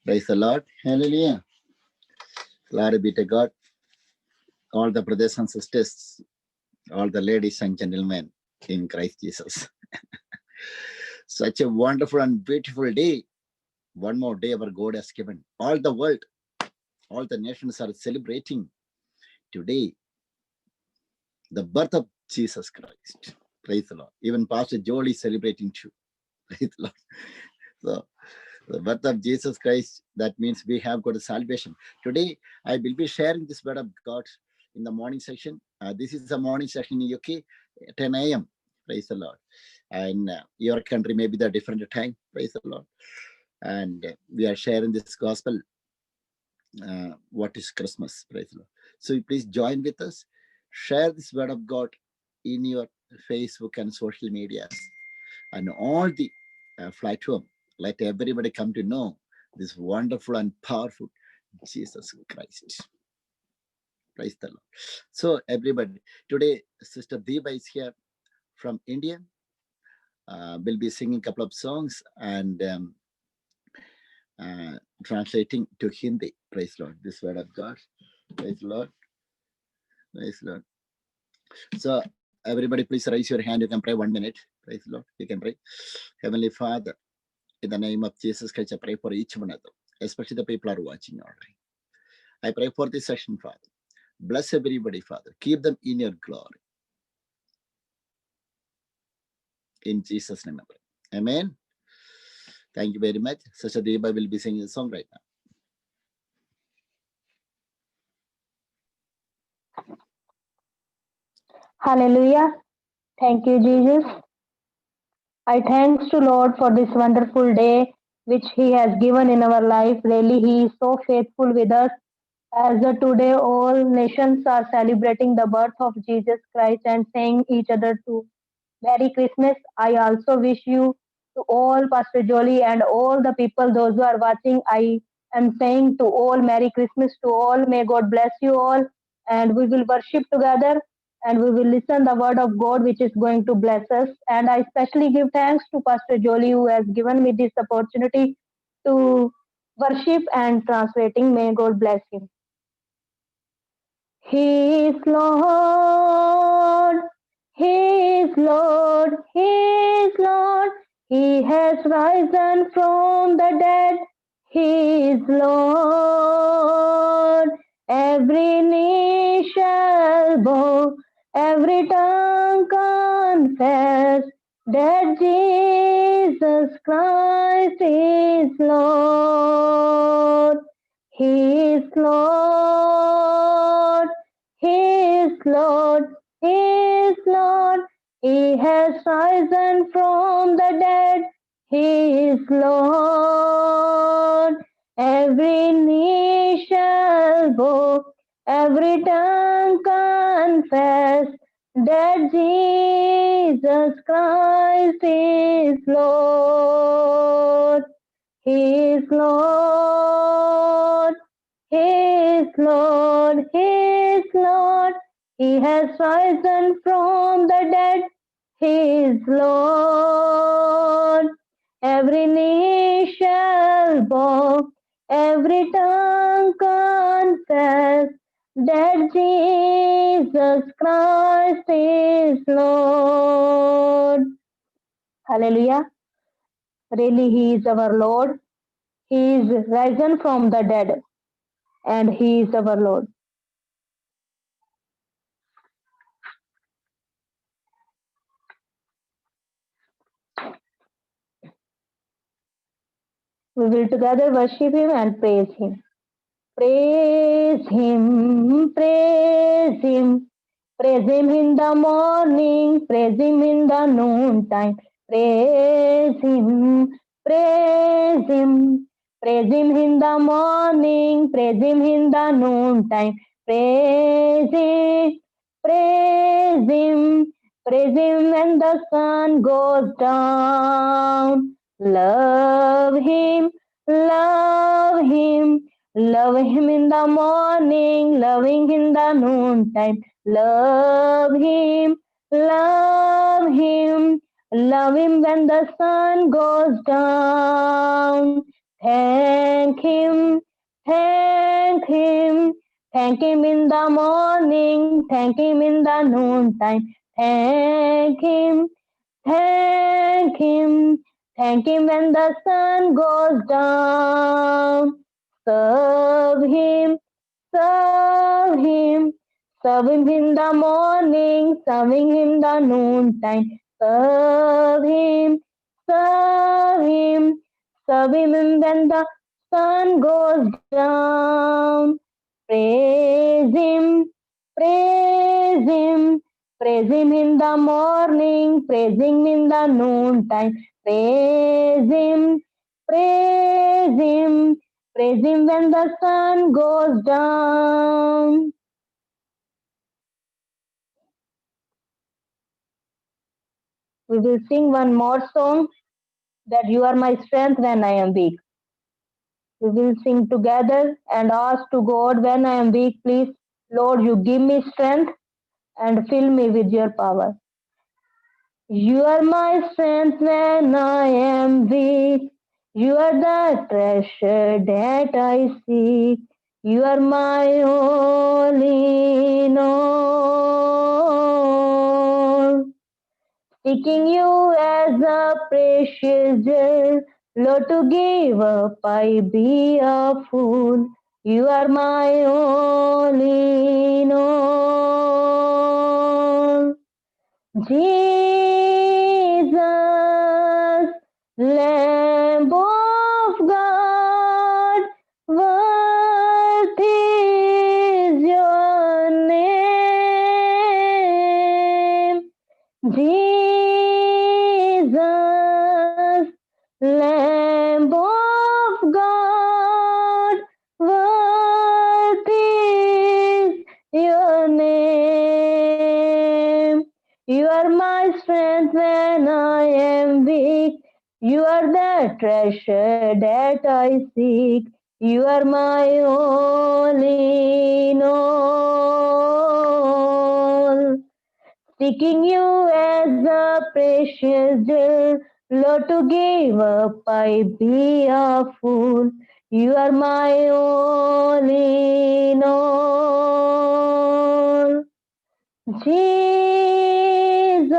Praise the Lord. Hallelujah. Glory be to God. All the brothers and sisters, all the ladies and gentlemen in Christ Jesus. Such a wonderful and beautiful day. One more day our God has given. All the world, all the nations are celebrating today the birth of Jesus Christ. Praise the Lord. Even Pastor Joel is celebrating too. Praise the Lord. So the birth of Jesus Christ, that means we have got a salvation. Today, I will be sharing this word of God in the morning session. This is a morning session in UK, 10 a.m. Praise the Lord. And your country may be the different time. Praise the Lord. And we are sharing this gospel. What is Christmas? Praise the Lord. So please join with us. Share this word of God in your Facebook and social medias and all the platform. Let everybody come to know this wonderful and powerful Jesus Christ. Praise the Lord. So everybody, today Sister Deba is here from India. We'll be singing a couple of songs and translating to Hindi. Praise Lord. This word of God. Praise Lord. Praise Lord. So everybody, please raise your hand. You can pray 1 minute. Praise Lord. You can pray. Heavenly Father, in the name of Jesus Christ, I pray for each one of them, especially the people who are watching already. I pray for this session, Father. Bless everybody, Father. Keep them in your glory. In Jesus' name, I pray. Amen. Thank you very much. Sister Deba will be singing the song right now. Hallelujah. Thank you, Jesus. I thanks to Lord for this wonderful day which He has given in our life. Really, He is so faithful with us. As the today all nations are celebrating the birth of Jesus Christ and saying each other to Merry Christmas. I also wish you to all Pastor Jolie and all the people, those who are watching. I am saying to all Merry Christmas to all. May God bless you all. And we will worship together and we will listen the word of God which is going to bless us. And I especially give thanks to Pastor Jolie who has given me this opportunity to worship and translating. May God bless him. He is Lord. He is Lord, He is Lord, He has risen from the dead, He is Lord. Every knee shall bow, every tongue confess that Jesus Christ is Lord. He is Lord, He is Lord. He is Lord, He has risen from the dead, He is Lord. Every knee shall bow, every tongue confess that Jesus Christ is Lord. He is Lord, He is Lord, He is Lord. He has risen from the dead. He is Lord. Every knee shall bow, every tongue confess that Jesus Christ is Lord. Hallelujah. Really, He is our Lord. He is risen from the dead, and He is our Lord. We will together worship Him and praise Him. Praise Him, praise Him, praise Him in the morning, praise Him in the noontime. Praise Him, praise Him, praise Him in the morning, praise Him in the noontime. Praise Him, praise Him, praise Him when the sun goes down. Love Him, love Him. Love Him in the morning, loving in the noontime. Love Him, love Him, love Him when the sun goes down. Thank thank Him, thank Him. Thank Him in the morning, thank Him in the noontime, thank Him, thank Him. Thank Him when the sun goes down. Serve Him, serve Him. Serve Him in the morning, serving Him the noontime. Serve Him, serve Him. Serve Him when the sun goes down. Praise Him, praise Him. Praise Him in the morning, praise Him in the noontime. Praise Him, praise Him. Praise Him when the sun goes down. We will sing one more song, that you are my strength when I am weak. We will sing together and ask to God, when I am weak, please, Lord, you give me strength and fill me with your power. You are my strength when I am weak. You are the treasure that I seek. You are my all in all. Seeking you as a precious jewel, Lord, to give up I be a fool. You are my all in all. Jesus, Lamb of God, what is your name? Jesus, Lamb of God, what is your name? You are my strength when I am weak. You are the treasure that I seek. You are my all in all. Seeking you as a precious jewel, Lord, to give up I be a fool. You are my all in all. Jesus,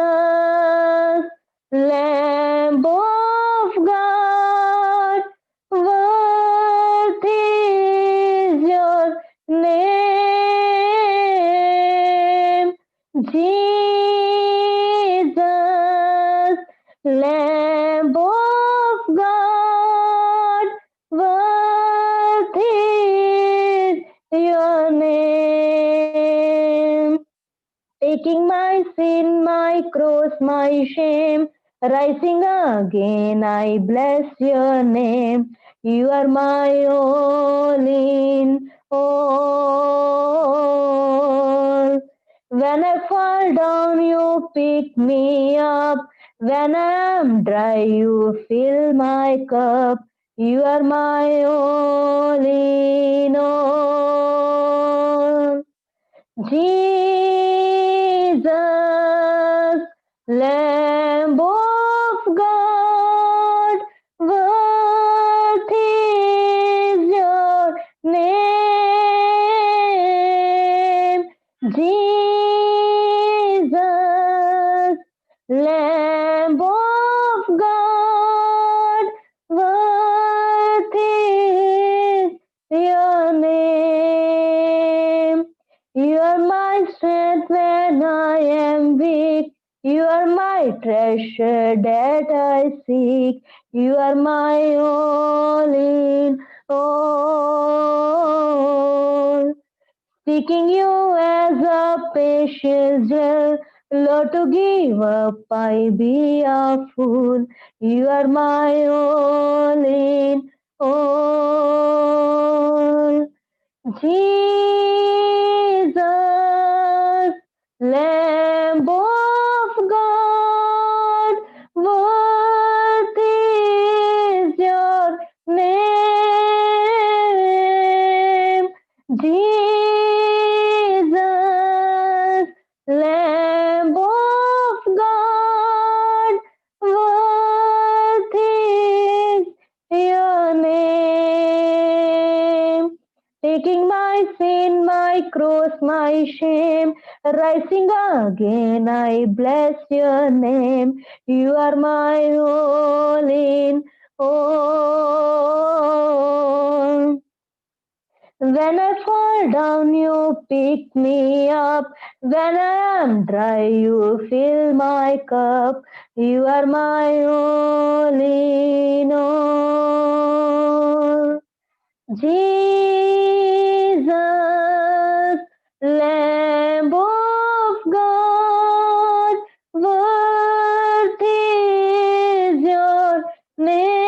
Lamb of God, what is your name? Jesus, Lamb of God, what is your name? Taking my sin, my cross, my shame, rising again, I bless your name. You are my all in all. When I fall down, you pick me up. When I am dry, you fill my cup. You are my all in all. Jesus, Lamb of God, what is your name? Jesus, Lamb of God, what is your name? You are my strength when I am weak. You are my treasure that I seek. You are my all in all. Seeking you as a precious jewel, Lord, to give up I be a fool. You are my all in all. Jesus, Lamb of God, what is your name? Jesus, Lamb of God, what is your name? taking my sin, my cross, my shame, rising again, I bless your name. You are my all in all. When I fall down, you pick me up. When I am dry, you fill my cup. You are my all in all. Jesus, Lamb of God, worthy is your name.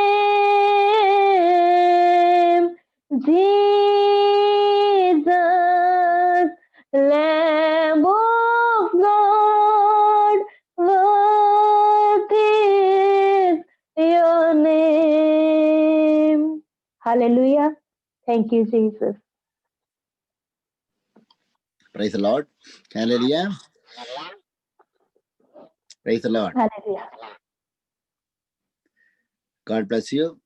Jesus, Lamb of God, worthy is your name. Hallelujah. Thank you, Jesus. Praise the Lord. Hallelujah. Praise the Lord. Hallelujah. God bless you.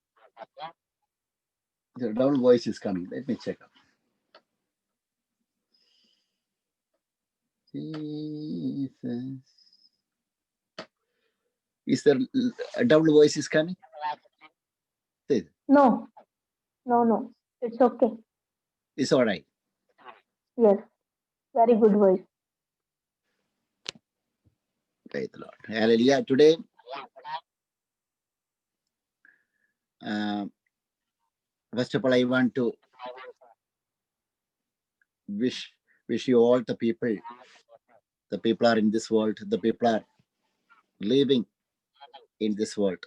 The double voice is coming. Let me check out. Jesus. Is there a double voice is coming? No. It's okay. It's all right. Yes. Very good voice. Praise the Lord. Hallelujah. Today, first of all, I want to wish you all the people are in this world, the people are living in this world,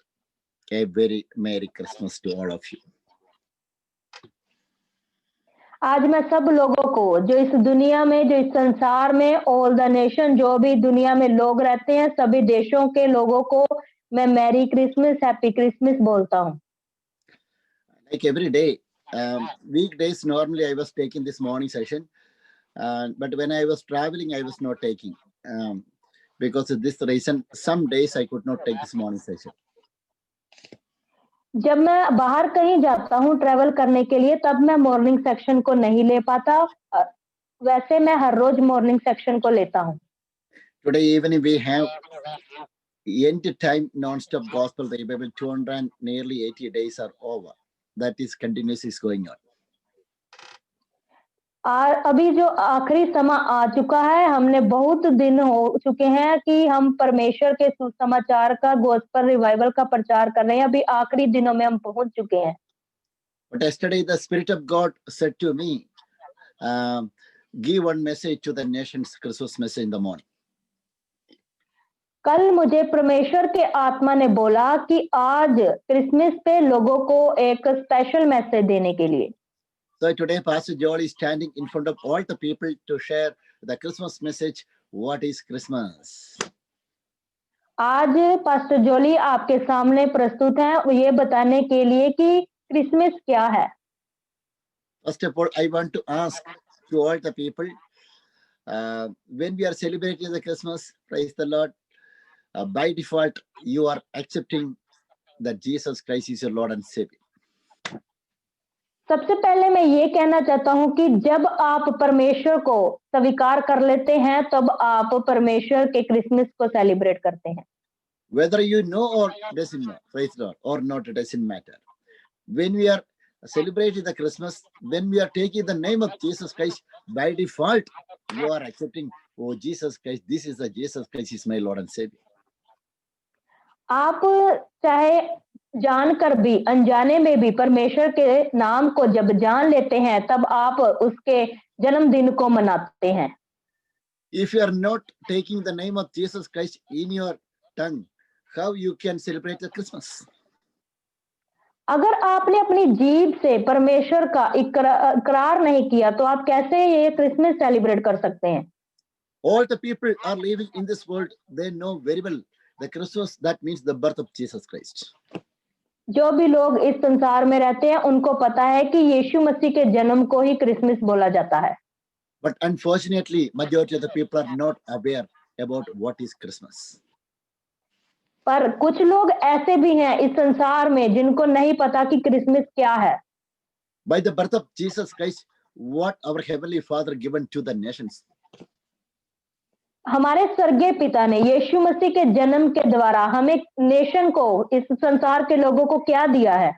a very Merry Christmas to all of you. आज मैं सब लोगों को जो इस दुनिया में, जो इस संसार में, ऑल द नेशन, जो भी दुनिया में लोग रहते हैं, सभी देशों के लोगों को मैं मैरी क्रिसमस, हैप्पी क्रिसमस बोलता हूँ. Like every day, weekdays normally I was taking this morning session, but when I was traveling, I was not taking because of this reason. Some days I could not take this morning session. जब मैं बाहर कहीं जाता हूँ travel करने के लिए, तब मैं मॉर्निंग सेक्शन को नहीं ले पाता. वैसे मैं हर रोज मॉर्निंग सेक्शन को लेता हूँ. Today evening we have end time non-stop gospel revival. 200 nearly 80 days are over. That is continuous is going on. अभी जो आखिरी समय आ चुका है, हमने बहुत दिन हो चुके हैं कि हम परमेश्वर के सुसमाचार का, गॉस्पेल रिवाइवल का प्रचार कर रहे हैं. अभी आखिरी दिनों में हम पहुंच चुके हैं. But yesterday the Spirit of God said to me, give one message to the nations, Christmas message in the morning. कल मुझे परमेश्वर के आत्मा ने बोला कि आज क्रिसमस पे लोगों को एक स्पेशल मैसेज देने के लिए. So today Pastor Joel is standing in front of all the people to share the Christmas message. What is Christmas? आज पास्टर जोली आपके सामने प्रस्तुत हैं ये बताने के लिए कि क्रिसमस क्या है. First of all, I want to ask to all the people, when we are celebrating the Christmas, praise the Lord, by default, you are accepting that Jesus Christ is your Lord and Savior. सबसे पहले मैं ये कहना चाहता हूं कि जब आप परमेश्वर को स्वीकार कर लेते हैं, तब आप परमेश्वर के क्रिसमस को सेलिब्रेट करते हैं. Whether you know or doesn't know, praise the Lord, or not, it doesn't matter. When we are celebrating the Christmas, when we are taking the name of Jesus Christ, by default, you are accepting, oh Jesus Christ, this is the Jesus Christ is my Lord and Savior. आप चाहे जानकर भी अनजाने में भी परमेश्वर के नाम को जब जान लेते हैं, तब आप उसके जन्मदिन को मनाते हैं. If you are not taking the name of Jesus Christ in your tongue, how you can celebrate the Christmas? अगर आपने अपनी जीभ से परमेश्वर का इकरार नहीं किया, तो आप कैसे ये क्रिसमस सेलिब्रेट कर सकते हैं? All the people are living in this world, they know very well the Christmas, that means the birth of Jesus Christ. जो भी लोग इस संसार में रहते हैं, उनको पता है कि यीशु मसीह के जन्म को ही क्रिसमस बोला जाता है. But unfortunately, majority of the people are not aware about what is Christmas. पर कुछ लोग ऐसे भी हैं इस संसार में जिनको नहीं पता कि क्रिसमस क्या है. By the birth of Jesus Christ, what our Heavenly Father given to the nations. हमारे स्वर्गीय पिता ने यीशु मसीह के जन्म के द्वारा हमें नेशन को, इस संसार के लोगों को क्या दिया है?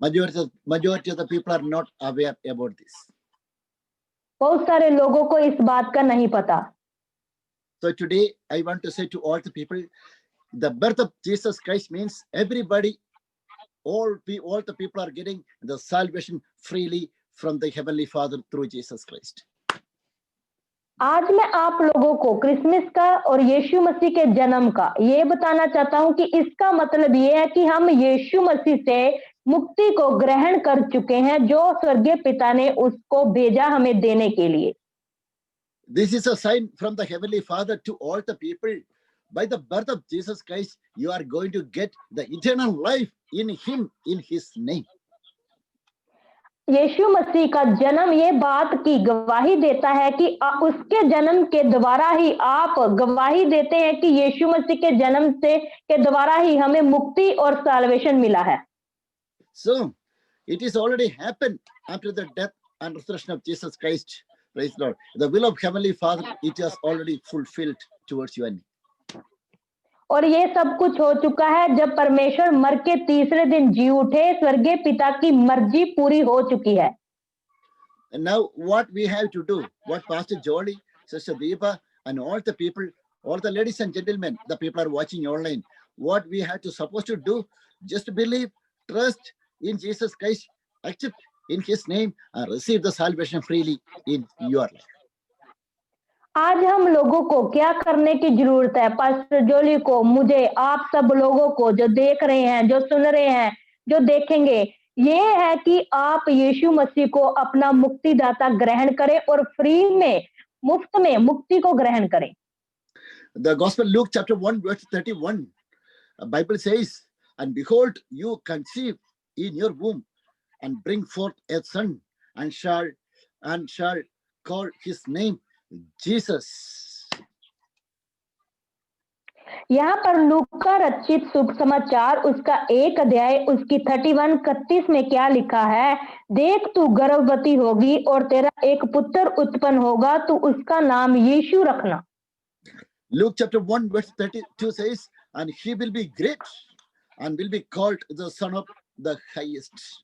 Majority of the people are not aware about this. बहुत सारे लोगों को इस बात का नहीं पता. So today I want to say to all the people, the birth of Jesus Christ means everybody, all the people are getting the salvation freely from the Heavenly Father through Jesus Christ. आज मैं आप लोगों को Christmas का और यीशु मसीह के जन्म का ये बताना चाहता हूं कि इसका मतलब ये है कि हम यीशु मसीह से मुक्ति को ग्रहण कर चुके हैं, जो स्वर्गीय पिता ने उसको भेजा हमें देने के लिए. This is a sign from the Heavenly Father to all the people. By the birth of Jesus Christ, you are going to get the eternal life in Him, in His name. यीशु मसीह का जन्म ये बात की गवाही देता है कि उसके जन्म के द्वारा ही आप गवाही देते हैं कि यीशु मसीह के जन्म से के द्वारा ही हमें मुक्ति और साल्वेशन मिला है. So, it is already happened after the death and resurrection of Jesus Christ. Praise the Lord. The will of Heavenly Father, it is already fulfilled towards you and me. और ये सब कुछ हो चुका है जब परमेश्वर मर के तीसरे दिन जी उठे. स्वर्गीय पिता की मर्जी पूरी हो चुकी है. And now what we have to do, what Pastor Jolly, Sister Deepa, and all the people, all the ladies and gentlemen, the people are watching online, what we have to supposed to do, just believe, trust in Jesus Christ, accept in His name, and receive the salvation freely in your life. आज हम लोगों को क्या करने की जरूरत है? Pastor जोली को, मुझे, आप सब लोगों को जो देख रहे हैं, जो सुन रहे हैं, जो देखेंगे, ये है कि आप यीशु मसीह को अपना मुक्तिदाता ग्रहण करें और फ्री में, मुफ्त में मुक्ति को ग्रहण करें. The Gospel Luke chapter 1 verse 31, the Bible says, and behold, you conceive in your womb and bring forth a son, and shall call his name Jesus. यहाँ पर लूका रचित शुभ समाचार उसका 1 अध्याय उसकी 31-31 में क्या लिखा है? देख, तू गर्भवती होगी और तेरा एक पुत्र उत्पन्न होगा, तू उसका नाम यीशु रखना. Luke chapter 1 verse 32 says, and he will be great and will be called the Son of the Highest.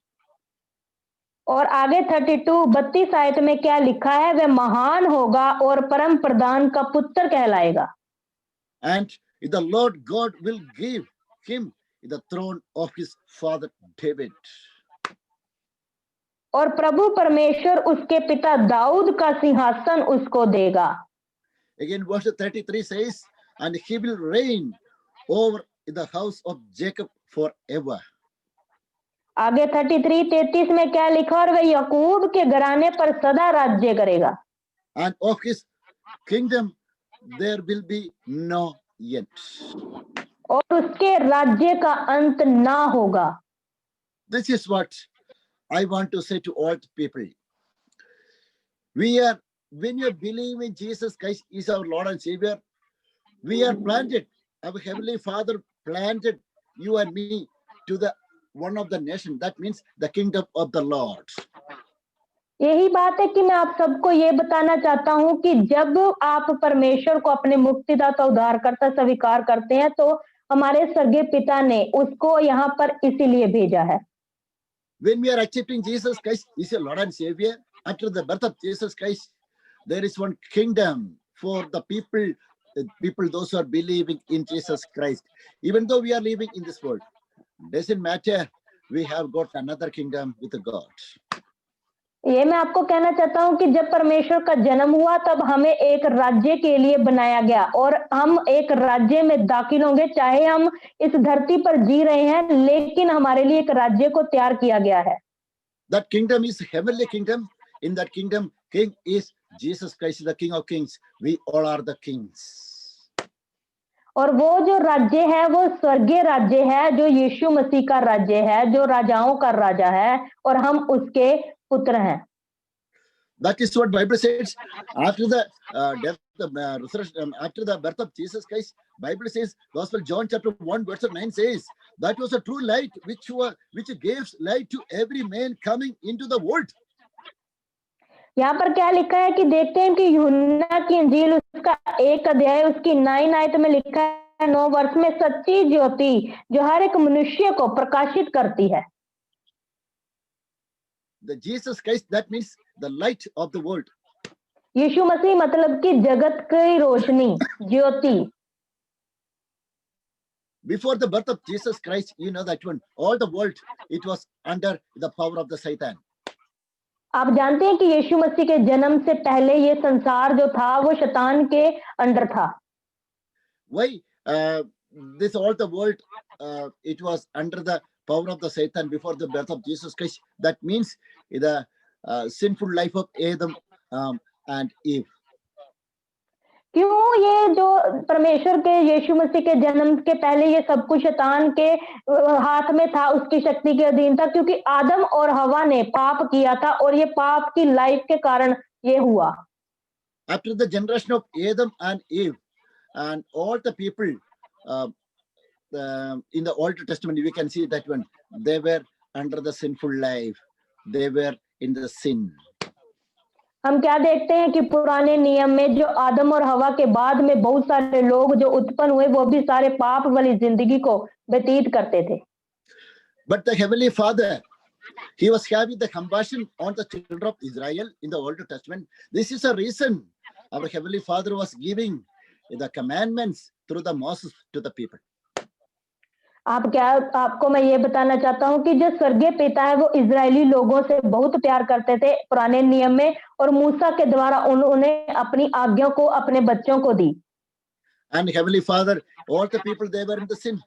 और आगे 32 आयत में क्या लिखा है? वह महान होगा और परम प्रधान का पुत्र कहलाएगा. And the Lord God will give him the throne of his father David. और प्रभु परमेश्वर उसके पिता दाऊद का सिंहासन उसको देगा. Again verse 33 says, and he will reign over the house of Jacob forever. आगे 33 में क्या लिखा? और वह याकूब के घराने पर सदा राज्य करेगा. And of his kingdom there will be no end. और उसके राज्य का अंत ना होगा. This is what I want to say to all people. When you believe in Jesus Christ is our Lord and Savior, we are planted. Our Heavenly Father planted you and me to the one of the nation. That means the kingdom of the Lord. यही बात है कि मैं आप सबको ये बताना चाहता हूं कि जब आप परमेश्वर को अपने मुक्तिदाता उद्धारकर्ता स्वीकार करते हैं तो हमारे स्वर्गीय पिता ने उसको यहाँ पर इसीलिए भेजा है. When we are accepting Jesus Christ is your Lord and Savior, after the birth of Jesus Christ, there is one kingdom for the people those who are believing in Jesus Christ. Even though we are living in this world, doesn't matter, we have got another kingdom with God. ये मैं आपको कहना चाहता हूं कि जब परमेश्वर का जन्म हुआ तब हमें एक राज्य के लिए बनाया गया और हम एक राज्य में दाखिल होंगे. चाहे हम इस धरती पर जी रहे हैं, लेकिन हमारे लिए एक राज्य को तैयार किया गया है. That kingdom is heavenly kingdom. In that kingdom, king is Jesus Christ, the King of Kings. We all are the kings. और वो जो राज्य है वो स्वर्गीय राज्य है, जो यीशु मसीह का राज्य है, जो राजाओं का राजा है और हम उसके पुत्र हैं. That is what Bible says. After the death, resurrection, after the birth of Jesus Christ, Bible says, Gospel John chapter 1 verse 9 says, that was a true light which gives light to every man coming into the world. यहाँ पर क्या लिखा है कि देखते हैं कि यूहन्ना की इंजील उसका 1 अध्याय उसकी 9 आयत में लिखा है 9 वर्ष में सच्ची ज्योति जो हर एक मनुष्य को प्रकाशित करती है। The Jesus Christ, that means the light of the world. यीशु मसीह मतलब कि जगत की रोशनी, ज्योति। Before the birth of Jesus Christ, you know that one, all the world, it was under the power of the Satan. आप जानते हैं कि यीशु मसीह के जन्म से पहले ये संसार जो था वो शैतान के अंडर था। Why this all the world, it was under the power of the Satan before the birth of Jesus Christ? That means the sinful life of Adam and Eve. क्यों ये जो परमेश्वर के यीशु मसीह के जन्म के पहले ये सब कुछ शैतान के हाथ में था, उसकी शक्ति के अधीन था, क्योंकि आदम और हवा ने पाप किया था और ये पाप की लाइफ के कारण ये हुआ। After the generation of Adam and Eve and all the people in the Old Testament, we can see that one, they were under the sinful life. They were in the sin. हम क्या देखते हैं कि पुराने नियम में जो आदम और हवा के बाद में बहुत सारे लोग जो उत्पन्न हुए वो भी सारे पाप वाली जिंदगी को व्यतीत करते थे। But the Heavenly Father, He was having the compassion on the children of Israel in the Old Testament. This is a reason our Heavenly Father was giving the commandments through the Moses to the people. आपको मैं ये बताना चाहता हूँ कि जो स्वर्गीय पिता है वो इजरायली लोगों से बहुत प्यार करते थे पुराने नियम में, और मूसा के द्वारा उन्होंने अपनी आज्ञा को अपने बच्चों को दी। And Heavenly Father, all the people, they were in the sin.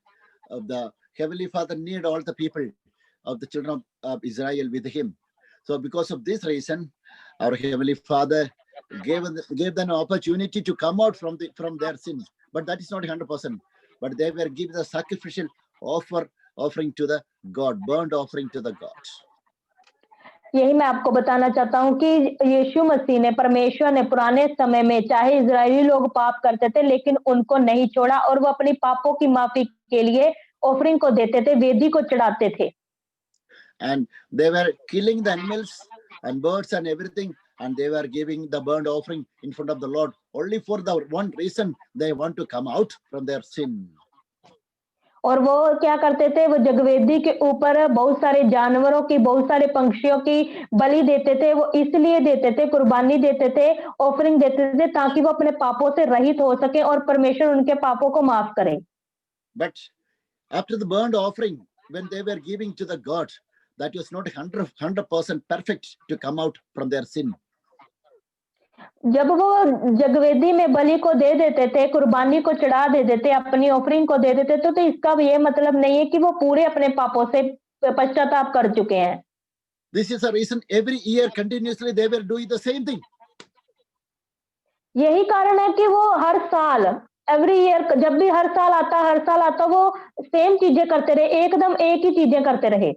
The Heavenly Father needed all the people of the children of Israel with Him. So because of this reason, our Heavenly Father gave them an opportunity to come out from their sins. But that is not 100%. But they were given the sacrificial offering to the God, burnt offering to the God. यही मैं आपको बताना चाहता हूँ कि यीशु मसीह ने, परमेश्वर ने पुराने समय में चाहे इजरायली लोग पाप करते थे लेकिन उनको नहीं छोड़ा, और वो अपनी पापों की माफी के लिए ऑफरिंग को देते थे, वेदी को चढ़ाते थे। And they were killing the animals and birds and everything, and they were giving the burnt offering in front of the Lord only for the one reason, they want to come out from their sin. और वो क्या करते थे, वो जगवेदी के ऊपर बहुत सारे जानवरों की, बहुत सारे पंक्षियों की बलि देते थे। वो इसलिए देते थे, कुर्बानी देते थे, ऑफरिंग देते थे, ताकि वो अपने पापों से रहित हो सके और परमेश्वर उनके पापों को माफ करे। But after the burnt offering, when they were giving to the God, that was not 100% perfect to come out from their sin. जब वो जगवेदी में बलि को दे देते थे, कुर्बानी को चढ़ा देते थे, अपनी ऑफरिंग को दे देते थे, तो इसका ये मतलब नहीं है कि वो पूरे अपने पापों से पश्चाताप कर चुके हैं। This is a reason every year continuously they were doing the same thing. यही कारण है कि वो हर साल, एवरी ईयर, जब भी हर साल आता वो सेम चीजें करते रहे, एकदम एक ही चीजें करते रहे।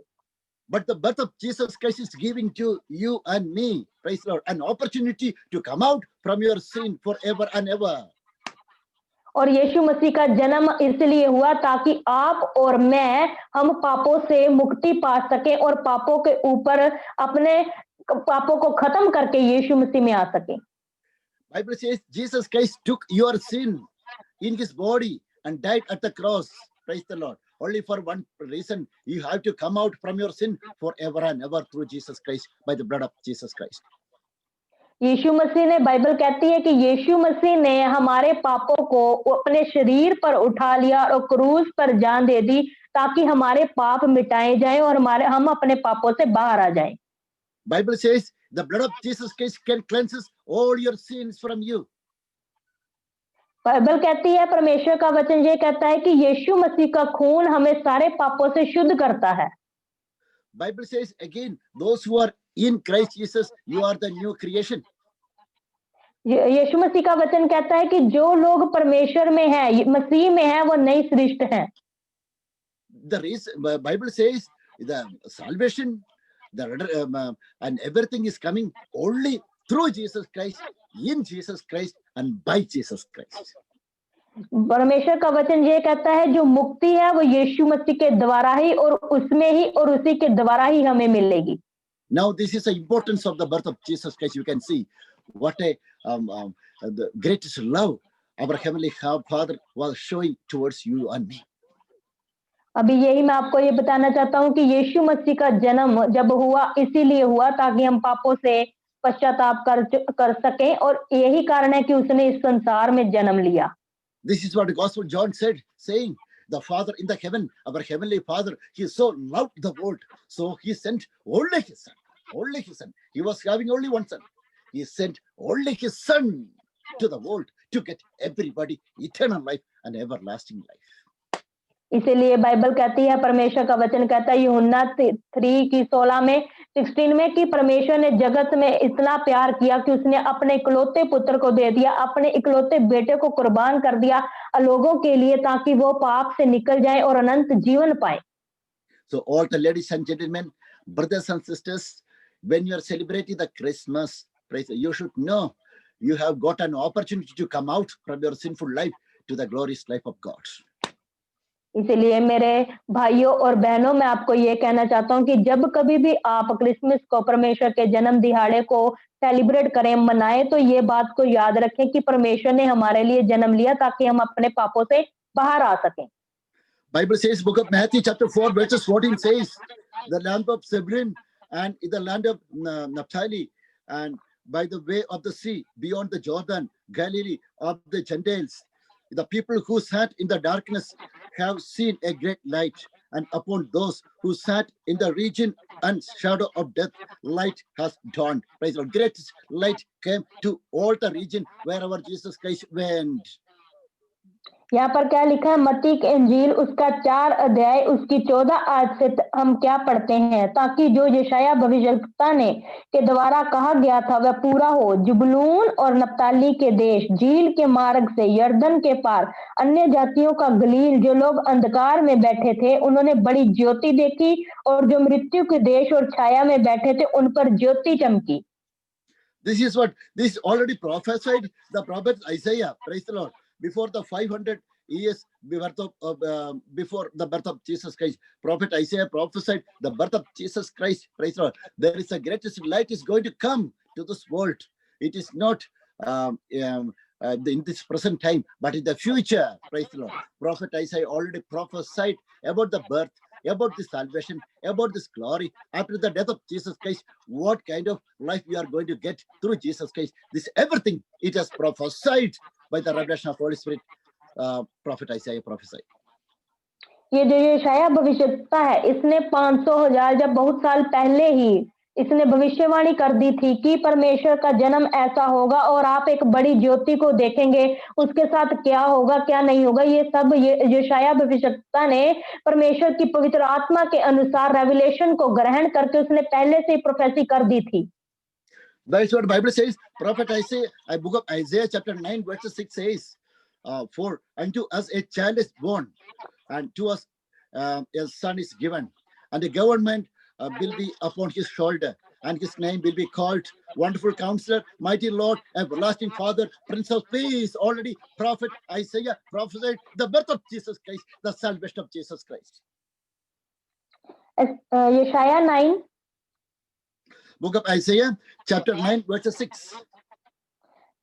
But the birth of Jesus Christ is giving to you and me, praise the Lord, an opportunity to come out from your sin forever and ever. और यीशु मसीह का जन्म इसलिए हुआ ताकि आप और मैं, हम पापों से मुक्ति पा सके और पापों के ऊपर अपने पापों को खत्म करके यीशु मसीह में आ सके। Bible says Jesus Christ took your sin in His body and died at the cross. Praise the Lord. Only for one reason, you have to come out from your sin forever and ever through Jesus Christ, by the blood of Jesus Christ. यीशु मसीह ने, Bible कहती है कि यीशु मसीह ने हमारे पापों को अपने शरीर पर उठा लिया और क्रूस पर जान दे दी, ताकि हमारे पाप मिटाए जाएं और हम अपने पापों से बाहर आ जाएं। Bible says the blood of Jesus Christ can cleanses all your sins from you. Bible कहती है, परमेश्वर का वचन ये कहता है कि यीशु मसीह का खून हमें सारे पापों से शुद्ध करता है। Bible says again, those who are in Christ Jesus, you are the new creation. यीशु मसीह का वचन कहता है कि जो लोग परमेश्वर में हैं, मसीह में हैं, वो नई सृष्टि हैं। The reason, Bible says the salvation, and everything is coming only through Jesus Christ, in Jesus Christ, and by Jesus Christ. परमेश्वर का वचन ये कहता है जो मुक्ति है वो यीशु मसीह के द्वारा ही और उसमें ही और उसी के द्वारा ही हमें मिलेगी। Now, this is the importance of the birth of Jesus Christ. You can see what the greatest love our Heavenly Father was showing towards you and me. अभी यही मैं आपको ये बताना चाहता हूँ कि यीशु मसीह का जन्म जब हुआ इसीलिए हुआ ताकि हम पापों से पश्चाताप कर सकें, और यही कारण है कि उसने इस संसार में जन्म लिया. This is what the Gospel John said, saying, the Father in the heaven, our Heavenly Father, He so loved the world, so He sent only His Son. Only His Son. He was having only one Son. He sent only His Son to the world to get everybody eternal life and everlasting life. इसीलिए Bible कहती है, परमेश्वर का वचन कहता है यूहन्ना 3:16 में कि परमेश्वर ने जगत में इतना प्यार किया कि उसने अपने इकलौते पुत्र को दे दिया, अपने इकलौते बेटे को कुर्बान कर दिया लोगों के लिए, ताकि वो पाप से निकल जाए और अनंत जीवन पाए. So all the ladies and gentlemen, brothers and sisters, when you are celebrating the Christmas, you should know you have got an opportunity to come out from your sinful life to the glorious life of God. इसीलिए मेरे भाइयों और बहनों, मैं आपको ये कहना चाहता हूँ कि जब कभी भी आप क्रिसमस को, परमेश्वर के जन्म दिहाड़े को सेलिब्रेट करें, मनाएं, तो ये बात को याद रखें कि परमेश्वर ने हमारे लिए जन्म लिया ताकि हम अपने पापों से बाहर आ सकें. Bible says, book of Matthew chapter 4 verses 14 says, the land of Zebulun and in the land of Naphtali and by the way of the sea beyond the Jordan, Galilee of the Gentiles, the people who sat in the darkness have seen a great light, and upon those who sat in the region and shadow of death, light has dawned. Praise the Lord. Greatest light came to all the region wherever Jesus Christ went. यहाँ पर क्या लिखा है, मत्ती की इंजील उसका 4 अध्याय उसकी 14 आयत से हम क्या पढ़ते हैं, ताकि जो यशायाह भविष्यवक्ता ने के द्वारा कहा गया था वह पूरा हो. जुबलून और नप्ताली के देश, झील के मार्ग से यर्दन के पार, अन्य जातियों का गलील, जो लोग अंधकार में बैठे थे उन्होंने बड़ी ज्योति देखी, और जो मृत्यु के देश और छाया में बैठे थे उन पर ज्योति चमकी. This is already prophesied the prophet Isaiah. Praise the Lord. Before the 500 years before the birth of Jesus Christ, prophet Isaiah prophesied the birth of Jesus Christ. Praise the Lord. There is a greatest light is going to come to this world. It is not in this present time, but in the future. Praise the Lord. Prophet Isaiah already prophesied about the birth, about the salvation, about this glory after the death of Jesus Christ, what kind of life we are going to get through Jesus Christ. This everything, it has prophesied by the revelation of Holy Spirit. Prophet Isaiah prophesied. ये जो यशायाह भविष्यवक्ता है, इसने 500,000 जब बहुत साल पहले ही इसने भविष्यवाणी कर दी थी कि परमेश्वर का जन्म ऐसा होगा और आप एक बड़ी ज्योति को देखेंगे, उसके साथ क्या होगा क्या नहीं होगा, ये सब यशायाह भविष्यवक्ता ने परमेश्वर की पवित्र आत्मा के अनुसार रेवलेशन को ग्रहण करके उसने पहले से ही प्रोफेसी कर दी थी. That's what the Bible says. Prophet Isaiah, book of Isaiah chapter 9 verse 6 says, for unto us a child is born, and to us a son is given, and the government will be upon his shoulder, and his name will be called Wonderful Counselor, Mighty Lord, Everlasting Father, Prince of Peace. Already prophet Isaiah prophesied the birth of Jesus Christ, the salvation of Jesus Christ. यशायाह 9 book of Isaiah chapter 9 verse 6.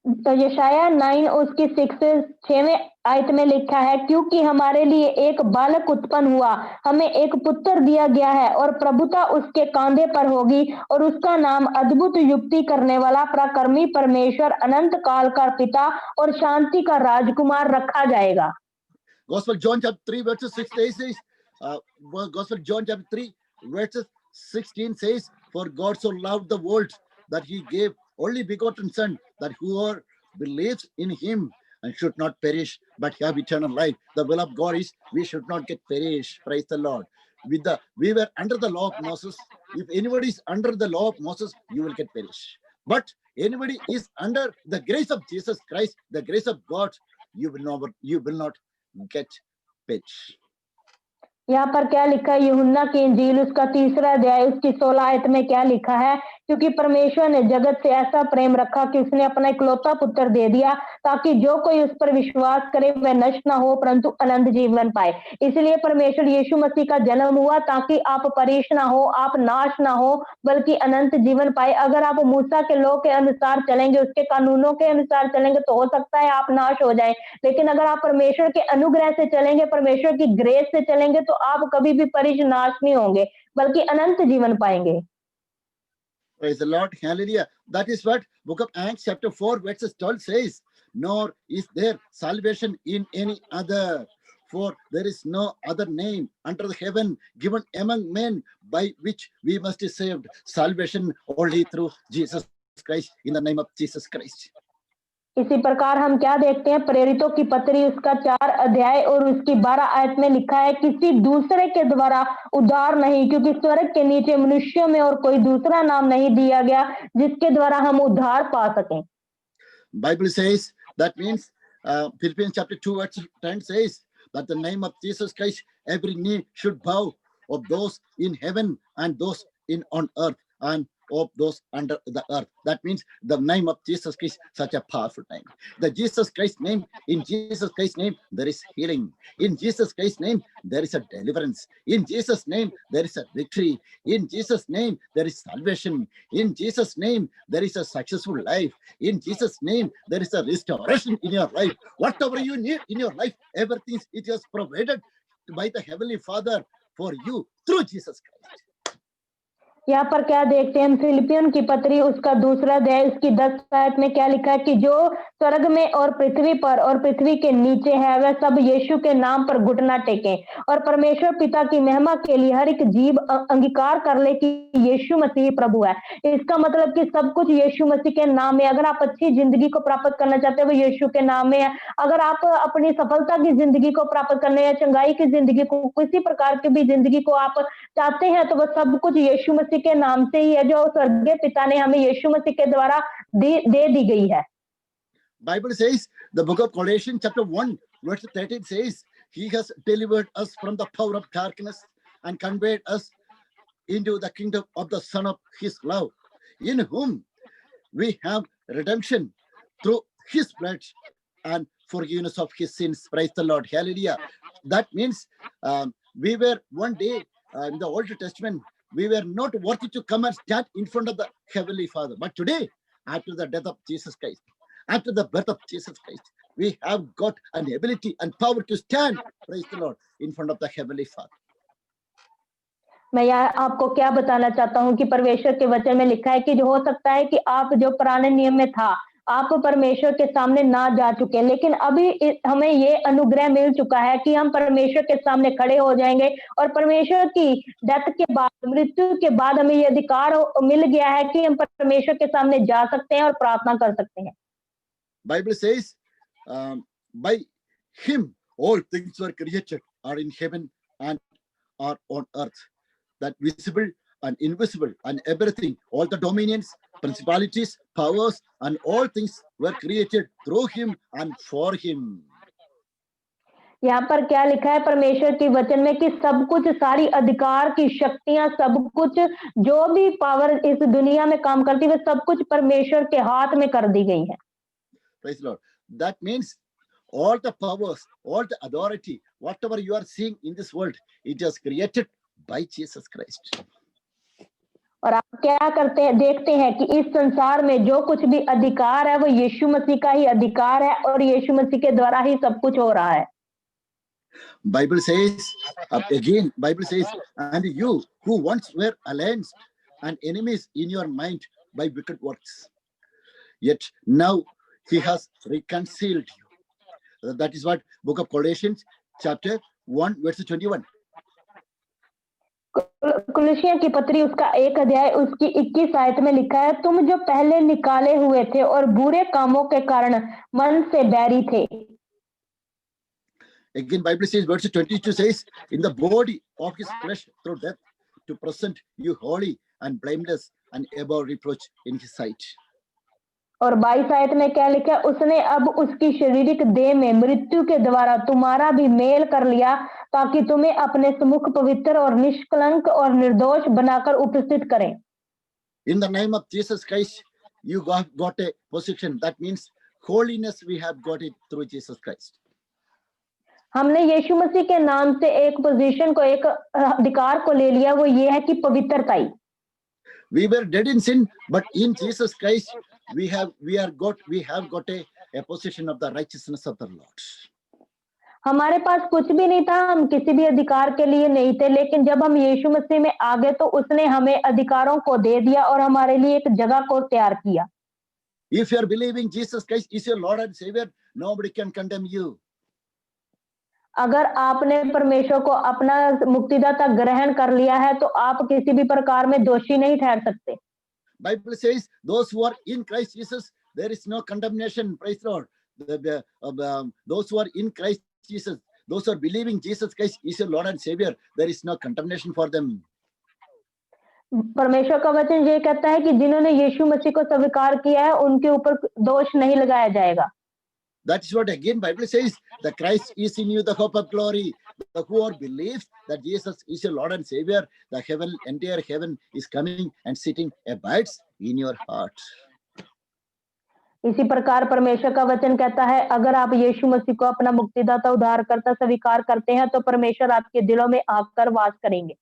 तो यशायाह 9 उसकी 6वें आयत में लिखा है, क्योंकि हमारे लिए एक बालक उत्पन्न हुआ, हमें एक पुत्र दिया गया है, और प्रभुता उसके कांधे पर होगी, और उसका नाम अद्भुत युक्ति करने वाला, पराक्रमी परमेश्वर, अनंत काल का पिता और शांति का राजकुमार रखा जाएगा. Gospel John chapter 3 verses 16 says, Gospel John chapter 3 verses 16 says, for God so loved the world that he gave only begotten Son, that whoever believes in him and should not perish but have eternal life. The will of God is we should not get perished. Praise the Lord. We were under the law of Moses. If anybody is under the law of Moses, you will get perished. But anybody is under the grace of Jesus Christ, the grace of God, you will not get perished. यहाँ पर क्या लिखा है? यूहन्ना की इंजील उसका 3रा अध्याय उसकी 16 आयत में क्या लिखा है? क्योंकि परमेश्वर ने जगत से ऐसा प्रेम रखा कि उसने अपना इकलौता पुत्र दे दिया, ताकि जो कोई उस पर विश्वास करे वह नष्ट ना हो परंतु अनंत जीवन पाए। इसलिए परमेश्वर यीशु मसीह का जन्म हुआ ताकि आप परिश ना हो, आप नाश ना हो, बल्कि अनंत जीवन पाए। अगर आप मूसा के लॉ के अनुसार चलेंगे, उसके कानूनों के अनुसार चलेंगे, तो हो सकता है आप नाश हो जाएं। लेकिन अगर आप परमेश्वर के अनुग्रह से चलेंगे, परमेश्वर की ग्रेस से चलेंगे, तो आप कभी भी परिश नाश नहीं होंगे, बल्कि अनंत जीवन पाएंगे। Praise the Lord. Hallelujah. That is what book of Acts chapter 4 verses 12 says. Nor is there salvation in any other. For there is no other name under the heaven given among men by which we must be saved. Salvation only through Jesus Christ, in the name of Jesus Christ. इसी प्रकार हम क्या देखते हैं? प्रेरितों की पत्री उसका 4 अध्याय और उसकी 12 आयत में लिखा है, किसी दूसरे के द्वारा उद्धार नहीं, क्योंकि स्वर्ग के नीचे मनुष्यों में और कोई दूसरा नाम नहीं दिया गया जिसके द्वारा हम उद्धार पा सकें। Bible says, that means Philippians chapter 2 verse 10 says that the name of Jesus Christ every knee should bow, of those in heaven and those on earth and of those under the earth. That means the name of Jesus Christ, such a powerful name. The Jesus Christ name, in Jesus Christ's name, there is healing. In Jesus Christ's name, there is a deliverance. In Jesus' name, there is a victory. In Jesus' name, there is salvation. In Jesus' name, there is a successful life. In Jesus' name, there is a restoration in your life. Whatever you need in your life, everything it is provided by the Heavenly Father for you through Jesus Christ. यहाँ पर क्या देखते हैं? Philippian की पत्री उसका 2रा अध्याय उसकी 10 आयत में क्या लिखा है कि जो स्वर्ग में और पृथ्वी पर और पृथ्वी के नीचे है, वह सब यीशु के नाम पर घुटना टेकें और परमेश्वर पिता की महिमा के लिए हर एक जीव अंगीकार कर ले कि यीशु मसीह प्रभु है। इसका मतलब कि सब कुछ यीशु मसीह के नाम में। अगर आप अच्छी जिंदगी को प्राप्त करना चाहते हो, वो यीशु के नाम में है। अगर आप अपनी सफलता की जिंदगी को प्राप्त करने या चंगाई की जिंदगी को, किसी प्रकार की भी जिंदगी को आप चाहते हैं, तो वह सब कुछ यीशु मसीह के नाम से ही है, जो स्वर्गीय पिता ने हमें यीशु मसीह के द्वारा दे दी गई है। Bible says, the book of Colossians chapter 1 verse 13 says, he has delivered us from the power of darkness and conveyed us into the kingdom of the Son of his love, in whom we have redemption through his blood and forgiveness of his sins. Praise the Lord. Hallelujah. That means we were one day in the Old Testament, we were not worthy to come and stand in front of the Heavenly Father. But today, after the death of Jesus Christ, after the birth of Jesus Christ, we have got an ability and power to stand, praise the Lord, in front of the Heavenly Father. मैं यहाँ आपको क्या बताना चाहता हूँ कि परमेश्वर के वचन में लिखा है कि जो हो सकता है कि आप जो पुराने नियम में था, आप परमेश्वर के सामने ना जा चुके, लेकिन अभी हमें ये अनुग्रह मिल चुका है कि हम परमेश्वर के सामने खड़े हो जाएंगे और परमेश्वर की डेथ के बाद, मृत्यु के बाद हमें ये अधिकार मिल गया है कि हम परमेश्वर के सामने जा सकते हैं और प्रार्थना कर सकते हैं। Bible says, by him all things were created, are in heaven and are on earth, that visible and invisible and everything, all the dominions, principalities, powers, and all things were created through him and for him. यहाँ पर क्या लिखा है परमेश्वर के वचन में कि सब कुछ, सारी अधिकार की शक्तियां, सब कुछ जो भी पावर इस दुनिया में काम करती है, सब कुछ परमेश्वर के हाथ में कर दी गई है। Praise the Lord. That means all the powers, all the authority, whatever you are seeing in this world, it is created by Jesus Christ. और आप क्या करते हैं? देखते हैं कि इस संसार में जो कुछ भी अधिकार है वो यीशु मसीह का ही अधिकार है और यीशु मसीह के द्वारा ही सब कुछ हो रहा है। Bible says, again, Bible says, and you who once were aliens and enemies in your mind by wicked works, yet now he has reconciled you. That is what book of Colossians chapter 1 verse 21. कुलुसियों की पत्री उसका 1 अध्याय उसकी 21 आयत में लिखा है, तुम जो पहले निकाले हुए थे और बुरे कामों के कारण मन से बैरी थे। Again, Bible says, verse 22 says, in the body of his flesh through death, to present you holy and blameless and above reproach in his sight. और 22 आयत में क्या लिखा, उसने अब उसकी शारीरिक देह में मृत्यु के द्वारा तुम्हारा भी मेल कर लिया, ताकि तुम्हें अपने सम्मुख पवित्र और निष्कलंक और निर्दोष बनाकर उपस्थित करें। In the name of Jesus Christ, you got a position. That means holiness, we have got it through Jesus Christ. हमने यीशु मसीह के नाम से एक पोजीशन को, एक अधिकार को ले लिया, वो ये है कि पवित्रताई। We were dead in sin, but in Jesus Christ, we have got a position of the righteousness of the Lord. हमारे पास कुछ भी नहीं था, हम किसी भी अधिकार के लिए नहीं थे, लेकिन जब हम यीशु मसीह में आ गए तो उसने हमें अधिकारों को दे दिया और हमारे लिए एक जगह को तैयार किया। If you are believing Jesus Christ is your Lord and Savior, nobody can condemn you. अगर आपने परमेश्वर को अपना मुक्तिदाता ग्रहण कर लिया है तो आप किसी भी प्रकार में दोषी नहीं ठहर सकते। Bible says those who are in Christ Jesus, there is no condemnation. Praise the Lord. Those who are in Christ Jesus, those who are believing Jesus Christ is your Lord and Savior, there is no condemnation for them. परमेश्वर का वचन ये कहता है कि जिन्होंने यीशु मसीह को स्वीकार किया है उनके ऊपर दोष नहीं लगाया जाएगा। That is what again Bible says, the Christ is in you, the hope of glory. The who believes that Jesus is your Lord and Savior, the entire heaven is coming and sitting, abides in your heart. इसी प्रकार परमेश्वर का वचन कहता है, अगर आप यीशु मसीह को अपना मुक्तिदाता उद्धारकर्ता स्वीकार करते हैं तो परमेश्वर आपके दिलों में आकर वास करेंगे।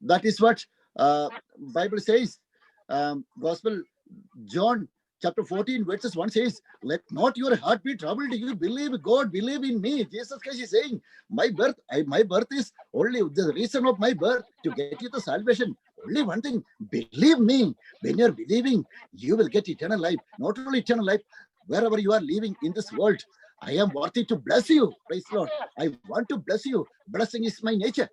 That is what Bible says. Gospel John chapter 14 verses 1 says, let not your heart be troubled. You believe God, believe in me. Jesus Christ is saying, my birth is only the reason of my birth to get you the salvation. Only one thing, believe me. When you're believing, you will get eternal life. Not only eternal life, wherever you are living in this world, I am worthy to bless you. Praise the Lord. I want to bless you. Blessing is my nature.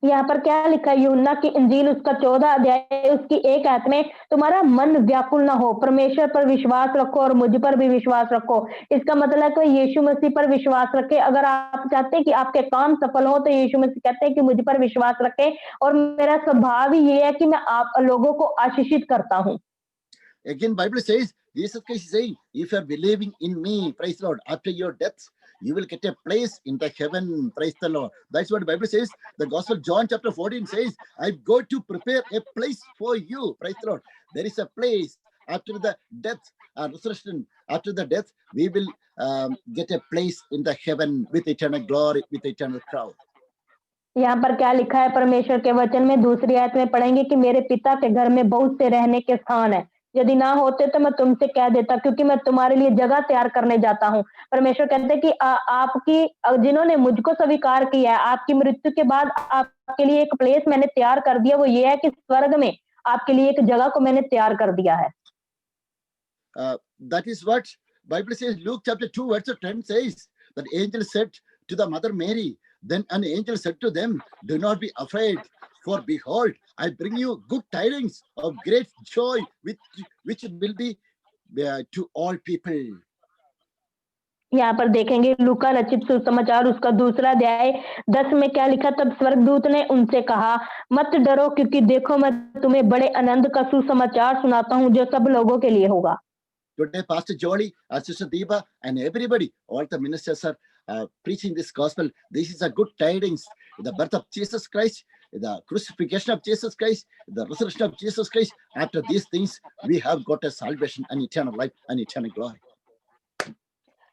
यहाँ पर क्या लिखा है, यूहन्ना की इंजील उसका 14 अध्याय उसकी 1 आयत में, तुम्हारा मन व्याकुल ना हो, परमेश्वर पर विश्वास रखो और मुझ पर भी विश्वास रखो। इसका मतलब है कि यीशु मसीह पर विश्वास रखे। अगर आप चाहते हैं कि आपके काम सफल हो तो यीशु मसीह कहते हैं कि मुझ पर विश्वास रखें, और मेरा स्वभाव ही ये है कि मैं आप लोगों को आशीषित करता हूँ। Again Bible says, Jesus Christ is saying, if you are believing in me, praise the Lord, after your death, you will get a place in the heaven. Praise the Lord. That's what the Bible says. The Gospel John chapter 14 says, I go to prepare a place for you. Praise the Lord. There is a place after the death, resurrection. After the death, we will get a place in the heaven with eternal glory, with eternal crown. यहाँ पर क्या लिखा है परमेश्वर के वचन में, दूसरी आयत में पढ़ेंगे कि मेरे पिता के घर में बहुत से रहने के स्थान है, यदि ना होते तो मैं तुमसे कह देता, क्योंकि मैं तुम्हारे लिए जगह तैयार करने जाता हूँ। परमेश्वर कहते हैं कि आपकी जिन्होंने मुझको स्वीकार किया है, आपकी मृत्यु के बाद आपके लिए एक प्लेस मैंने तैयार कर दिया। वो ये है कि स्वर्ग में आपके लिए एक जगह को मैंने तैयार कर दिया है। That is what Bible says. Luke chapter 2 verse 10 says that angel said to the mother Mary, then an angel said to them, do not be afraid, for behold, I bring you good tidings of great joy, which will be to all people. यहाँ पर देखेंगे लूका रचित सुसमाचार उसका 2 अध्याय 10 में क्या लिखा, तब स्वर्गदूत ने उनसे कहा, मत डरो, क्योंकि देखो मैं तुम्हें बड़े आनंद का सुसमाचार सुनाता हूँ जो सब लोगों के लिए होगा। Today, Pastor Jolly, Sister Deepa, and everybody, all the ministers are preaching this gospel. This is a good tidings. The birth of Jesus Christ, the crucifixion of Jesus Christ, the resurrection of Jesus Christ. After these things, we have got a salvation and eternal life and eternal glory.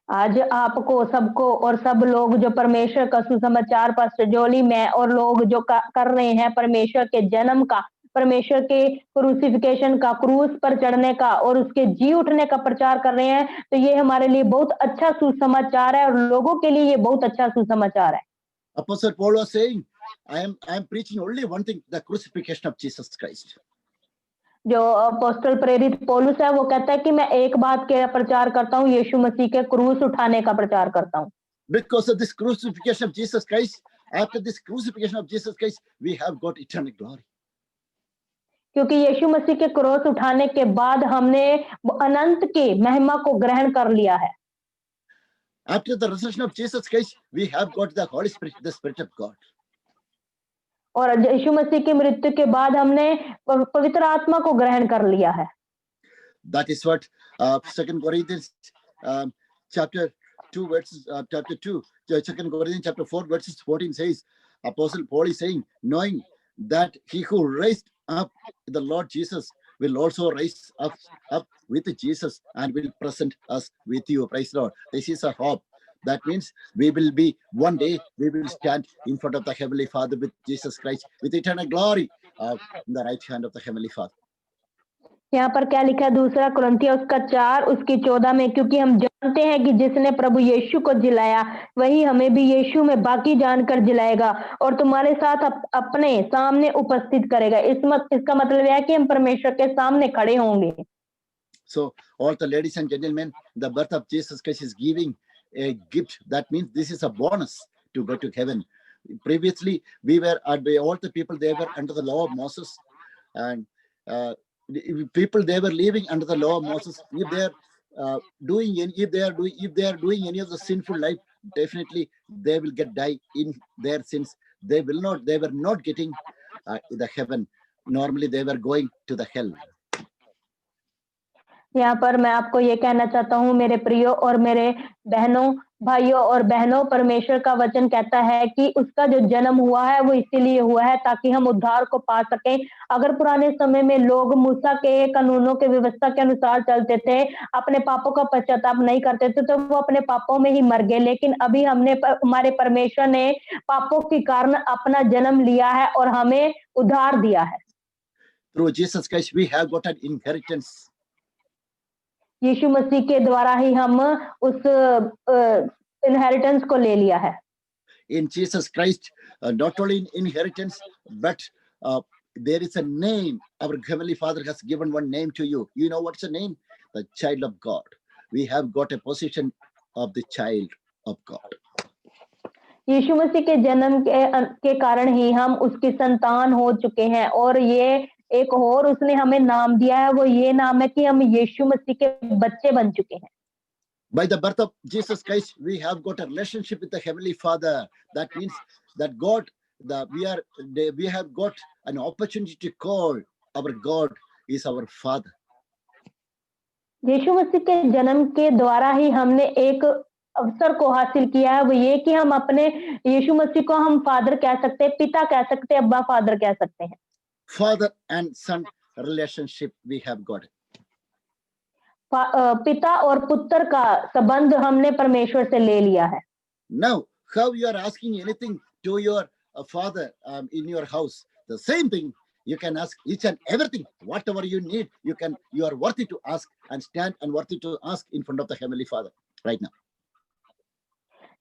आज आपको सबको और सब लोग जो परमेश्वर का सुसमाचार पास्टर जोली में और लोग जो कर रहे हैं परमेश्वर के जन्म का, परमेश्वर के क्रूसिफिकेशन का, क्रूस पर चढ़ने का और उसके जी उठने का प्रचार कर रहे हैं, तो ये हमारे लिए बहुत अच्छा सुसमाचार है और लोगों के लिए ये बहुत अच्छा सुसमाचार है। Apostle Paul was saying, I am preaching only one thing, the crucifixion of Jesus Christ. जो अपोस्टल प्रेरित पौलुस है वो कहता है कि मैं एक बात के प्रचार करता हूँ, यीशु मसीह के क्रूस उठाने का प्रचार करता हूँ। Because of this crucifixion of Jesus Christ, after this crucifixion of Jesus Christ, we have got eternal glory. क्योंकि यीशु मसीह के क्रूस उठाने के बाद हमने अनंत की महिमा को ग्रहण कर लिया है। After the resurrection of Jesus Christ, we have got the Holy Spirit, the Spirit of God. और यीशु मसीह की मृत्यु के बाद हमने पवित्र आत्मा को ग्रहण कर लिया है। That is what 2 Corinthians chapter 2 verses chapter 2 2 Corinthians chapter 4 verses 14 says. Apostle Paul is saying, knowing that he who raised up the Lord Jesus will also raise up with Jesus and will present us with you. Praise the Lord. This is a hope. That means we will be one day, we will stand in front of the Heavenly Father with Jesus Christ with eternal glory in the right hand of the Heavenly Father. यहाँ पर क्या लिखा है, 2 कुरिन्थियों उसका 4 उसकी 14 में, क्योंकि हम जानते हैं कि जिसने प्रभु यीशु को जिलाया वही हमें भी यीशु में बाकी जानकर जिलाएगा और तुम्हारे साथ अपने सामने उपस्थित करेगा। इसका मतलब है कि हम परमेश्वर के सामने खड़े होंगे। So all the ladies and gentlemen, the birth of Jesus Christ is giving a gift. That means this is a bonus to go to heaven. Previously, we were all the people, they were under the law of Moses, and people, they were living under the law of Moses. If they are if they are doing any of the sinful life, definitely they will die in their sins. They were not getting the heaven. Normally they were going to the hell. यहाँ पर मैं आपको ये कहना चाहता हूँ मेरे प्रियो और मेरे बहनों, भाइयों और बहनों, परमेश्वर का वचन कहता है कि उसका जो जन्म हुआ है वो इसीलिए हुआ है ताकि हम उद्धार को पा सकें। अगर पुराने समय में लोग मूसा के कानूनों के व्यवस्था के अनुसार चलते थे, अपने पापों का पश्चाताप नहीं करते थे, तो वो अपने पापों में ही मर गए। लेकिन अभी हमारे परमेश्वर ने पापों के कारण अपना जन्म लिया है और हमें उद्धार दिया है। Through Jesus Christ we have got an inheritance. यीशु मसीह के द्वारा ही हम उस इनहेरिटेंस को ले लिया है। In Jesus Christ, not only in inheritance, but there is a name. Our Heavenly Father has given one name to you. You know what's the name? The child of God. We have got a position of the child of God. यीशु मसीह के जन्म के कारण ही हम उसकी संतान हो चुके हैं और ये एक और उसने हमें नाम दिया है, वो ये नाम है कि हम यीशु मसीह के बच्चे बन चुके हैं। By the birth of Jesus Christ, we have got a relationship with the Heavenly Father. That means that we have got an opportunity to call our God is our Father. यीशु मसीह के जन्म के द्वारा ही हमने एक अवसर को हासिल किया है, वो ये कि हम अपने यीशु मसीह को हम फादर कह सकते हैं, पिता कह सकते हैं, अब्बा फादर कह सकते हैं। Father and son relationship we have got. पिता और पुत्र का संबंध हमने परमेश्वर से ले लिया है। Now, how you are asking anything to your father in your house, the same thing you can ask each and everything, whatever you need, you are worthy to ask and stand and worthy to ask in front of the Heavenly Father right now.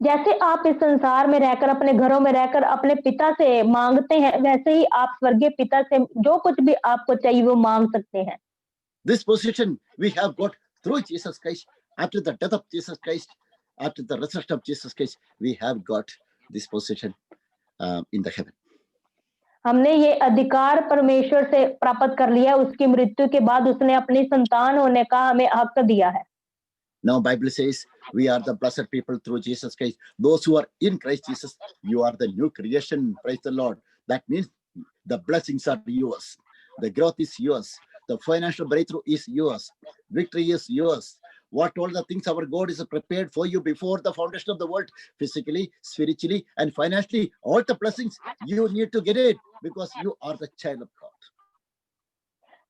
जैसे आप इस संसार में रहकर अपने घरों में रहकर अपने पिता से मांगते हैं, वैसे ही आप स्वर्गीय पिता से जो कुछ भी आपको चाहिए वो मांग सकते हैं। This position we have got through Jesus Christ. After the death of Jesus Christ, after the resurrection of Jesus Christ, we have got this position in the heaven. हमने ये अधिकार परमेश्वर से प्राप्त कर लिया, उसकी मृत्यु के बाद उसने अपनी संतान होने का हमें हक दिया है। Now Bible says we are the blessed people through Jesus Christ. Those who are in Christ Jesus, you are the new creation. Praise the Lord. That means the blessings are yours. The growth is yours. The financial breakthrough is yours. Victory is yours. What all the things our God is prepared for you before the foundation of the world, physically, spiritually, and financially, all the blessings, you need to get it because you are the child of God.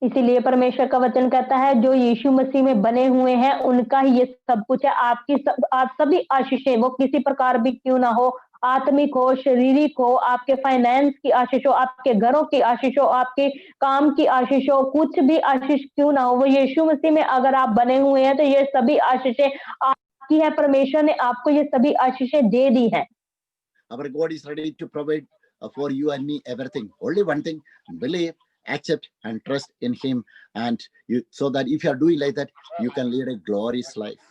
इसीलिए परमेश्वर का वचन कहता है जो यीशु मसीह में बने हुए हैं उनका ही ये सब कुछ है। आप सभी आशीषें, वो किसी प्रकार भी क्यों ना हो, आत्मिक हो, शारीरिक हो, आपके फाइनेंस की आशीष हो, आपके घरों की आशीष हो, आपके काम की आशीष हो, कुछ भी आशीष क्यों ना हो, वो यीशु मसीह में अगर आप बने हुए हैं तो ये सभी आशीषें आपकी है। परमेश्वर ने आपको ये सभी आशीषें दे दी है। Our God is ready to provide for you and me everything. Only one thing: believe, accept and trust in him, and so that if you are doing like that, you can lead a glorious life.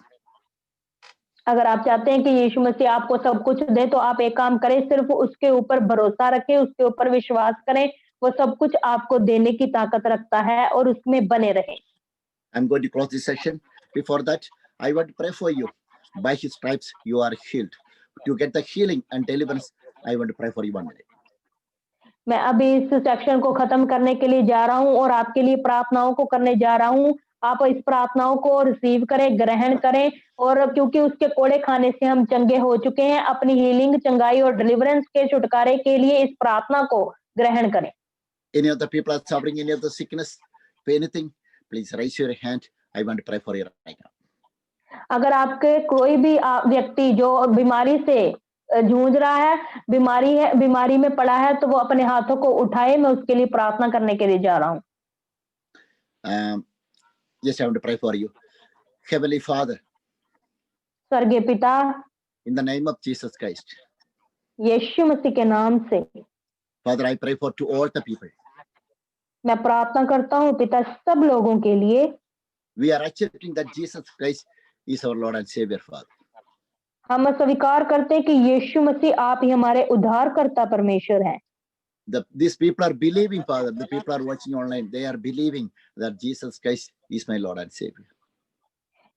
अगर आप चाहते हैं कि यीशु मसीह आपको सब कुछ दे तो आप एक काम करें, सिर्फ उसके ऊपर भरोसा रखें, उसके ऊपर विश्वास करें, वो सब कुछ आपको देने की ताकत रखता है और उसमें बने रहें। I'm going to close this session. Before that, I want to pray for you. By his stripes you are healed. To get the healing and deliverance, I want to pray for you one minute. मैं अभी इस section को खत्म करने के लिए जा रहा हूं और आपके लिए प्रार्थनाओं को करने जा रहा हूं। आप इस प्रार्थनाओं को रिसीव करें, ग्रहण करें, और क्योंकि उसके कोड़े खाने से हम चंगे हो चुके हैं, अपनी हीलिंग, चंगाई और डिलीवरेंस के छुटकारे के लिए इस प्रार्थना को ग्रहण करें। Any of the people are suffering any of the sickness, for anything, please raise your hand. I want to pray for you right now. अगर आपके कोई भी व्यक्ति जो बीमारी से जूझ रहा है, बीमारी में पड़ा है, तो वो अपने हाथों को उठाए, मैं उसके लिए प्रार्थना करने के लिए जा रहा हूँ। Just I want to pray for you. Heavenly Father, स्वर्गीय पिता, in the name of Jesus Christ, यीशु मसीह के नाम से Father, I pray for to all the people. मैं प्रार्थना करता हूँ पिता सब लोगों के लिए। We are accepting that Jesus Christ is our Lord and Savior, Father. हम स्वीकार करते हैं कि यीशु मसीह आप ही हमारे उद्धारकर्ता परमेश्वर हैं। These people are believing, Father. The people are watching online. They are believing that Jesus Christ is my Lord and Savior.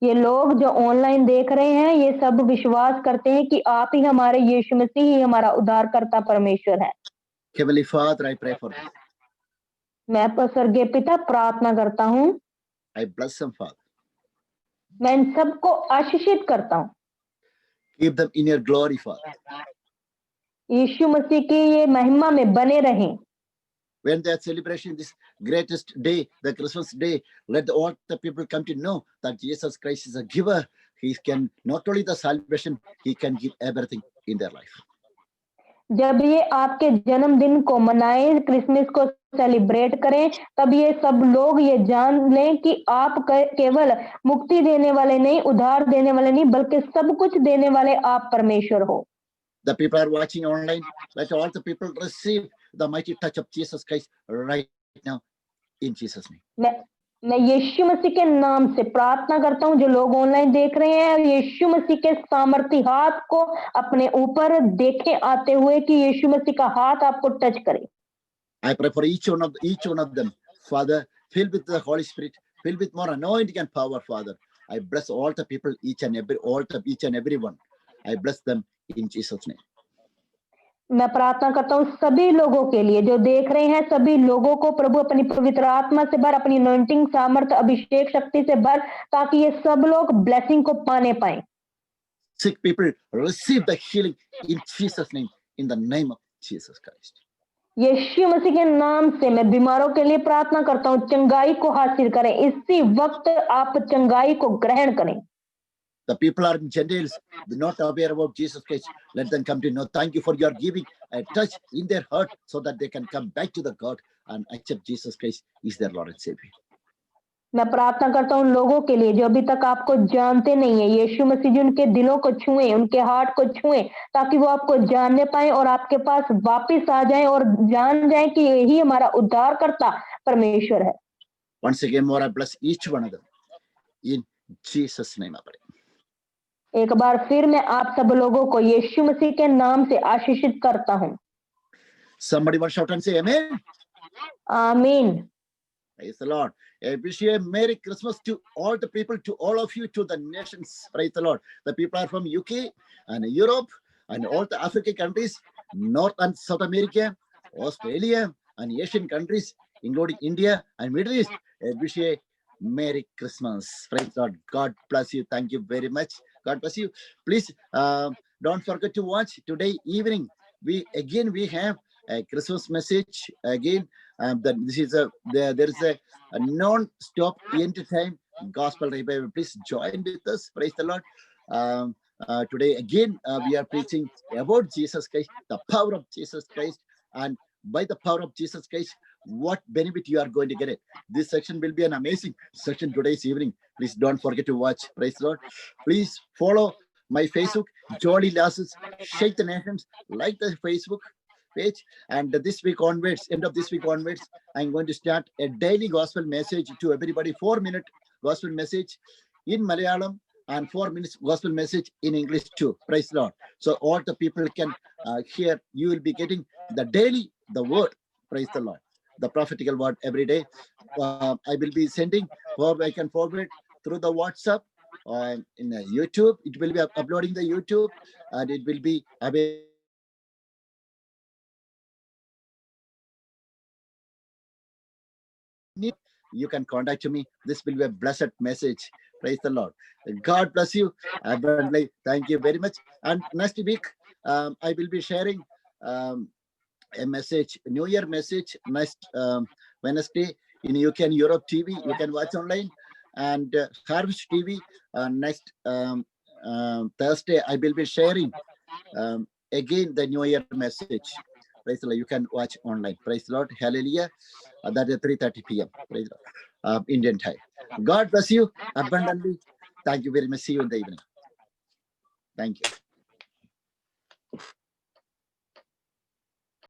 ये लोग जो ऑनलाइन देख रहे हैं, ये सब विश्वास करते हैं कि आप ही हमारे यीशु मसीह ही हमारा उद्धारकर्ता परमेश्वर है। Heavenly Father, I pray for them. मैं स्वर्गीय पिता प्रार्थना करता हूँ। I bless them, Father. मैं इन सबको आशीषित करता हूँ। Keep them in your glory, Father. यीशु मसीह की ये महिमा में बने रहें। When they are celebrating this greatest day, the Christmas day, let all the people come to know that Jesus Christ is a giver. He can not only the salvation, he can give everything in their life. जब ये आपके जन्मदिन को मनाएं, Christmas को celebrate करें, तब ये सब लोग ये जान लें कि आप केवल मुक्ति देने वाले नहीं, उद्धार देने वाले नहीं, बल्कि सब कुछ देने वाले आप परमेश्वर हो। The people are watching online. Let all the people receive the mighty touch of Jesus Christ right now in Jesus' name. मैं यीशु मसीह के नाम से प्रार्थना करता हूँ, जो लोग ऑनलाइन देख रहे हैं, यीशु मसीह के सामर्थी हाथ को अपने ऊपर देखे आते हुए कि यीशु मसीह का हाथ आपको टच करे। I pray for each one of them, Father, filled with the Holy Spirit, filled with more anointing and power, Father. I bless all the people, each and every one. I bless them in Jesus' name. मैं प्रार्थना करता हूँ सभी लोगों के लिए जो देख रहे हैं, सभी लोगों को प्रभु अपनी पवित्र आत्मा से भर, अपनी अनॉइंटिंग, सामर्थ, अभिषेक शक्ति से भर, ताकि ये सब लोग ब्लेसिंग को पाने पाए। Sick people receive the healing in Jesus' name, in the name of Jesus Christ. यीशु मसीह के नाम से मैं बीमारों के लिए प्रार्थना करता हूँ, चंगाई को हासिल करें। इसी वक्त आप चंगाई को ग्रहण करें। The people are Gentiles, not aware about Jesus Christ. Let them come to know. Thank you for your giving a touch in their heart so that they can come back to the God and accept Jesus Christ is their Lord and Savior. मैं प्रार्थना करता हूँ लोगों के लिए जो अभी तक आपको जानते नहीं है, यीशु मसीह जी उनके दिलों को छुएं, उनके हार्ट को छुएं, ताकि वो आपको जानने पाए और आपके पास वापस आ जाएं और जान जाएं कि यही हमारा उद्धारकर्ता परमेश्वर है। Once again, more I bless each one of them in Jesus' name. I pray. एक बार फिर मैं आप सब लोगों को यीशु मसीह के नाम से आशीषित करता हूँ। Somebody want to shout and say Amen. आमीन। Praise the Lord. I wish you a Merry Christmas to all the people, to all of you, to the nations. Praise the Lord. The people are from UK and Europe and all the African countries, North and South America, Australia and Asian countries, including India and Middle East. I wish you a Merry Christmas. Praise the Lord. God bless you. Thank you very much. God bless you. Please don't forget to watch today evening. We have a Christmas message again. There is a non-stop end time gospel revival. Please join with us. Praise the Lord. Today again we are preaching about Jesus Christ, the power of Jesus Christ, and by the power of Jesus Christ, what benefit you are going to get it. This section will be an amazing section today's evening. Please don't forget to watch. Praise the Lord. Please follow my Facebook, Jody Lasses, Shake the Nations, like the Facebook page. And this week onwards, end of this week onwards, I'm going to start a daily gospel message to everybody, 4-minute gospel message in Malayalam and 4 minutes gospel message in English too. Praise the Lord. So all the people can hear. You will be getting the word. Praise the Lord. The prophetical word every day. I will be sending, or I can forward through the WhatsApp in YouTube. It will be uploading the YouTube, and it will be available. you can contact me. This will be a blessed message. Praise the Lord. God bless you abundantly. Thank you very much. And next week, I will be sharing a message, New Year message, next Wednesday in UK and Europe TV. You can watch online. And Harvest TV next Thursday, I will be sharing again the New Year message. Praise the Lord. You can watch online. Praise the Lord. Hallelujah. That is 3:30 p.m. Praise the Lord. Indian time. God bless you abundantly. Thank you very much. See you in the evening. Thank you.